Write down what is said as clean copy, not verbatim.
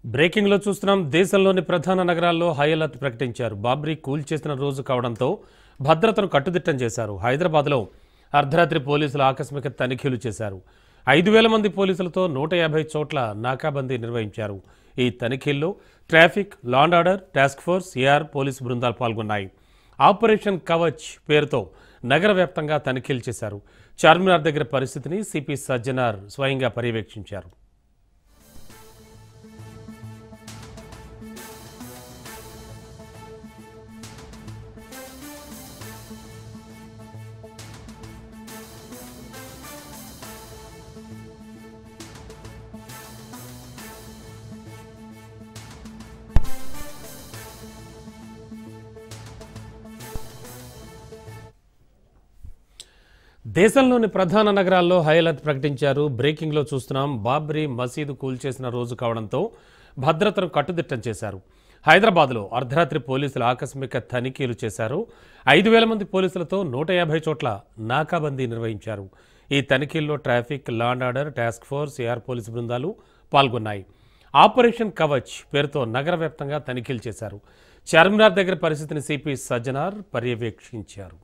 Breaking లో చూస్తున్నాం. దేశంలోని ప్రధాన నగరాల్లో హై అలర్ట్ ప్రకటించారు. బాబ్రీ కూల్చేసిన రోజు కావడంతో భద్రతను కట్టుదిట్టం చేశారు. హైదరాబాద్లో అర్ధరాత్రి పోలీసులు ఆకస్మిక తనిఖీలు చేశారు. 5,000 మంది పోలీసులతో 150 చోట్ల నాకాబందీ నిర్వహించారు. ఈ తనిఖీల్లో traffic, law and order, task force, AR police బృందాలు పాల్గొన్నాయి. ఆపరేషన్ కవచ్ పేరుతో నగర వ్యాప్తంగా తనిఖీలు చేశారు. చార్మినార్ దగ్గర పరిస్థితిని సిపి సజ్జనార్ స్వయంగా పర్యవేక్షించారు. దేశంలోని ప్రధాన నగరాల్లో హై అలర్ట్ ప్రకటించారు. బ్రేకింగ్లో చూస్తున్నాం. బాబ్రీ మసీదు కూల్చేసిన రోజు కావడంతో భద్రతను కట్టుదిట్టం చేశారు. హైదరాబాద్లో అర్ధరాత్రి పోలీసులు ఆకస్మిక తనిఖీలు చేశారు. 5,000 మంది పోలీసులతో 150 చోట్ల నాకాబందీ నిర్వహించారు. ఈ తనిఖీల్లో traffic, law and order, task force, AR police బృందాలు పాల్గొన్నాయి. ఆపరేషన్ కవచ్ పేరుతో నగర వ్యాప్తంగా తనిఖీలు చేశారు. చార్మినార్ దగ్గర పరిస్థితిని సిపి సజ్జనార్ పర్యవేక్షించారు.